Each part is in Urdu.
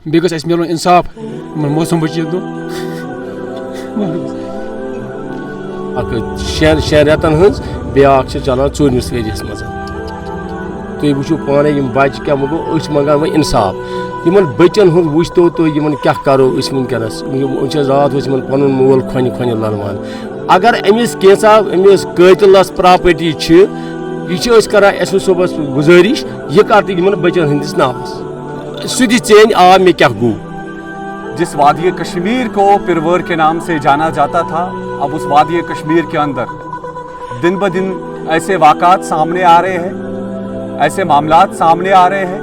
بیٚیہِ گژھِ اَسہِ میلُن اِنصاف یِمن موسم بٔچیٖن دۄہ. اکھ 6 رٮ۪تن ہٕنٛز بیٛاکھ چھِ چلان 4مِس ؤرۍیَس منٛز. تُہۍ وٕچھِو پانے یِم بچہِ کیٛاہ گوٚو أسۍ چھِ منٛگان وۄنۍ اِنصاف. یِمن بٔچن ہُنٛد وٕچھتو تُہۍ یِمن کیٛاہ کرو أسۍ وٕنکیٚنس. چھِ راتھ اوس یِمن پنُن مول کھۄنہِ للوان. اگر أمِس کینٛژھا أمِس قٲتِلس پراپرٹی چھِ یہِ چھِ أسۍ کران ایس او صٲبس گُزٲرِش یہِ کر تہٕ یِمن بچن ہٕنٛدِس ناوس سُہ دِ ژیٖنۍ آ مےٚ کیٛاہ گوٚو. جس وادی کشمیر کو پرور کے نام سے جانا جاتا تھا اب اس وادی کشمیر کے اندر دن بدن ایسے واقعات سامنے آ رہے ہیں, ایسے معاملات سامنے آ رہے ہیں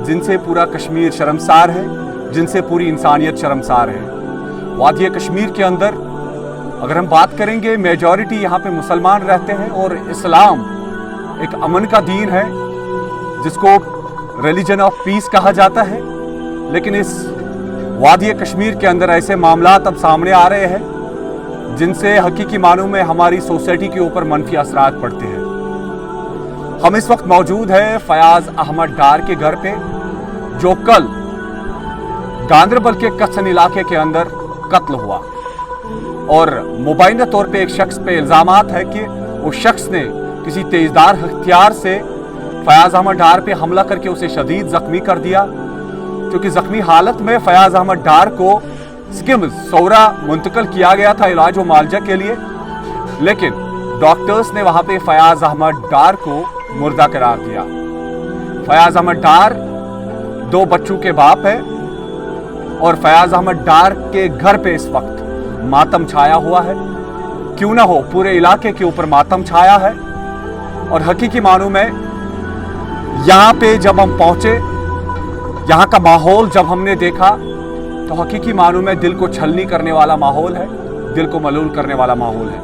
جن سے پورا کشمیر شرمسار ہے, جن سے پوری انسانیت شرمسار ہے. وادی کشمیر کے اندر اگر ہم بات کریں گے میجورٹی یہاں پہ مسلمان رہتے ہیں اور اسلام ایک امن کا دین ہے جس کو ریلیجن آف پیس کہا جاتا ہے. لیکن اس وادی کشمیر کے اندر ایسے معاملات اب سامنے آ رہے ہیں جن سے حقیقی معنوں میں ہماری سوسائٹی کے اوپر منفی اثرات پڑتے ہیں. ہم اس وقت موجود ہیں فیاض احمد ڈار کے گھر پہ جو کل گاندربل کے کچھن علاقے کے اندر قتل ہوا, اور مبینہ طور پہ ایک شخص پہ الزامات ہے کہ اس شخص نے کسی تیزدار ہتھیار سے فیاض احمد ڈار پہ حملہ کر کے اسے شدید زخمی کر دیا. کیونکہ زخمی حالت میں فیاض احمد ڈار کو سکمز سورا منتقل کیا گیا تھا علاج و معالجہ کے لیے, لیکن ڈاکٹرز نے وہاں پہ فیاض احمد ڈار کو مردہ قرار دیا. فیاض احمد ڈار 2 بچوں کے باپ ہے اور فیاض احمد ڈار کے گھر پہ اس وقت ماتم چھایا ہوا ہے. کیوں نہ ہو پورے علاقے کے اوپر ماتم چھایا ہے. اور حقیقی معنوں میں یہاں پہ جب ہم پہنچے, یہاں کا ماحول جب ہم نے دیکھا تو حقیقی معنوں میں دل کو چھلنی کرنے والا ماحول ہے, دل کو ملول کرنے والا ماحول ہے.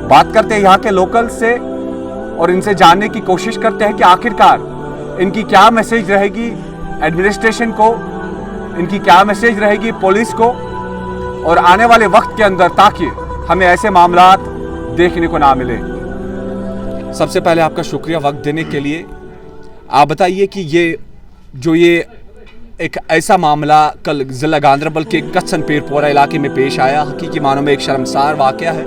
بات کرتے ہیں یہاں کے لوکل سے اور ان سے جاننے کی کوشش کرتے ہیں کہ آخرکار ان کی کیا میسیج رہے گی ایڈمنسٹریشن کو, ان کی کیا میسیج رہے گی پولیس کو اور آنے والے وقت کے اندر, تاکہ ہمیں ایسے معاملات دیکھنے کو نہ ملے. سب سے پہلے آپ کا شکریہ وقت دینے کے لیے. آپ بتائیے کہ یہ ایک ایسا معاملہ کل ضلع گاندربل کے کچھن پیر پورہ علاقے میں پیش آیا, حقیقی معنوں میں ایک شرمسار واقعہ ہے.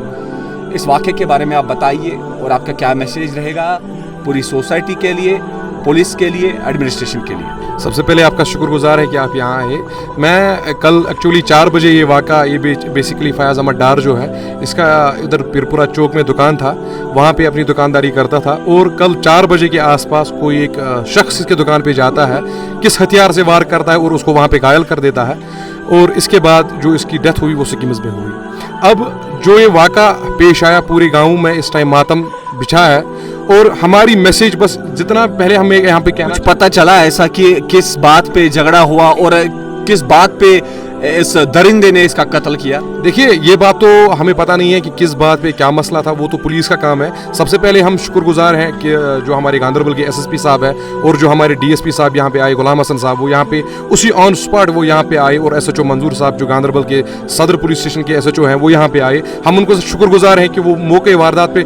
اس واقعے کے بارے میں آپ بتائیے اور آپ کا کیا میسیج رہے گا پوری سوسائٹی کے لیے, پولیس کے لیے, ایڈمنسٹریشن کے لیے. سب سے پہلے آپ کا شکر گزار ہے کہ آپ یہاں آئے. میں کل ایکچولی 4 بجے یہ واقعہ, یہ بیسیکلی فیاض احمد ڈار جو ہے اس کا ادھر پیرپورہ چوک میں دکان تھا, وہاں پہ اپنی دکانداری کرتا تھا. اور کل 4 بجے کے آس پاس کوئی ایک شخص اس کے دکان پہ جاتا ہے, کس ہتھیار سے وار کرتا ہے اور اس کو وہاں پہ گھائل کر دیتا ہے. اور اس کے بعد جو اس کی ڈیتھ ہوئی وہ سکمز میں ہوئی. اب جو یہ واقعہ پیش آیا پورے گاؤں میں اس ٹائم ماتم بچھا ہے, اور ہماری میسیج بس جتنا پہلے ہمیں یہاں پہ کہنا پتہ چلا ایسا کہ کس بات پہ جھگڑا ہوا اور کس بات پہ اس درندے نے اس کا قتل کیا. دیکھیے یہ بات تو ہمیں پتہ نہیں ہے کہ کس بات پہ کیا مسئلہ تھا, وہ تو پولیس کا کام ہے. سب سے پہلے ہم شکر گزار ہیں کہ جو ہمارے گاندربل کے ایس ایس پی صاحب ہے اور جو ہمارے ڈی ایس پی صاحب یہاں پہ آئے, غلام حسن صاحب, وہ یہاں پہ اسی آن اسپاٹ وہ یہاں پہ آئے, اور ایس ایچ او منظور صاحب جو گاندربل کے صدر پولیس اسٹیشن کے ایس ایچ او ہیں وہ یہاں پہ آئے. ہم ان کو شکر گزار ہیں کہ وہ موقع واردات پہ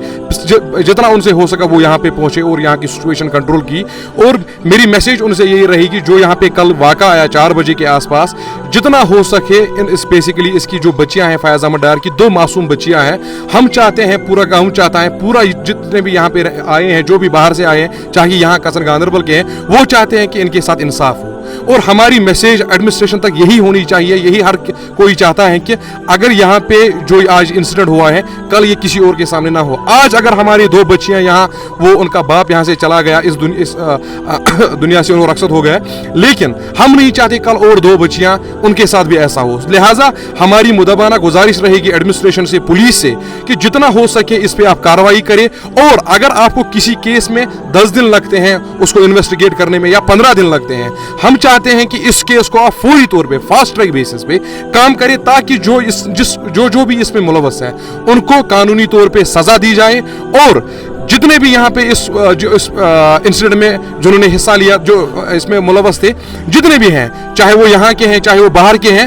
جتنا ان سے ہو سکا وہ یہاں پہ پہنچے اور یہاں کی سچویشن کنٹرول کی. اور میری میسیج ان سے یہی رہے گی, جو یہاں پہ کل واقعہ آیا 4 بجے کے آس پاس, جتنا ہو سکے بیسیکلی اس کی جو بچیاں ہیں فیاض احمد ڈار کی 2 معصوم بچیاں ہیں, ہم چاہتے ہیں, پورا گاؤں چاہتا ہے, پورا جتنے بھی یہاں پہ آئے ہیں, جو بھی باہر سے آئے ہیں, چاہے یہاں کچھن گاندربل کے ہیں, وہ چاہتے ہیں کہ ان کے ساتھ انصاف ہو. اور ہماری میسیج ایڈمنسٹریشن تک یہی ہونی چاہیے, یہی ہر کوئی چاہتا ہے کہ اگر یہاں پہ جو آج انسیڈنٹ ہوا ہے کل یہ کسی اور کے سامنے نہ ہو. آج اگر ہماری 2 بچیاں یہاں, وہ ان کا باپ یہاں سے چلا گیا, اس دنیا سے انہوں رخصت ہو گئے, لیکن ہم نہیں چاہتے کل اور 2 بچیاں ان کے ساتھ بھی ایسا ہو. لہٰذا ہماری مدبانہ گزارش رہے گی ایڈمنسٹریشن سے, پولیس سے, کہ جتنا ہو سکے اس پہ آپ کارروائی کریں. اور اگر آپ کو کسی کیس میں 10 دن لگتے ہیں اس کو انویسٹیگیٹ کرنے میں یا 15 دن لگتے ہیں, ہم چاہتے ہیں کہ اس کیس کو آپ فوری طور پہ فاسٹ ٹریک بیسس پہ کام کریں, تاکہ جو بھی اس میں ملوث ہے ان کو قانونی طور پہ سزا دی جائے. اور جتنے بھی یہاں پہ اس انسیڈنٹ میں جنہوں نے حصہ لیا, جو اس میں ملوث تھے, جتنے بھی ہیں, چاہے وہ یہاں کے ہیں چاہے وہ باہر کے ہیں,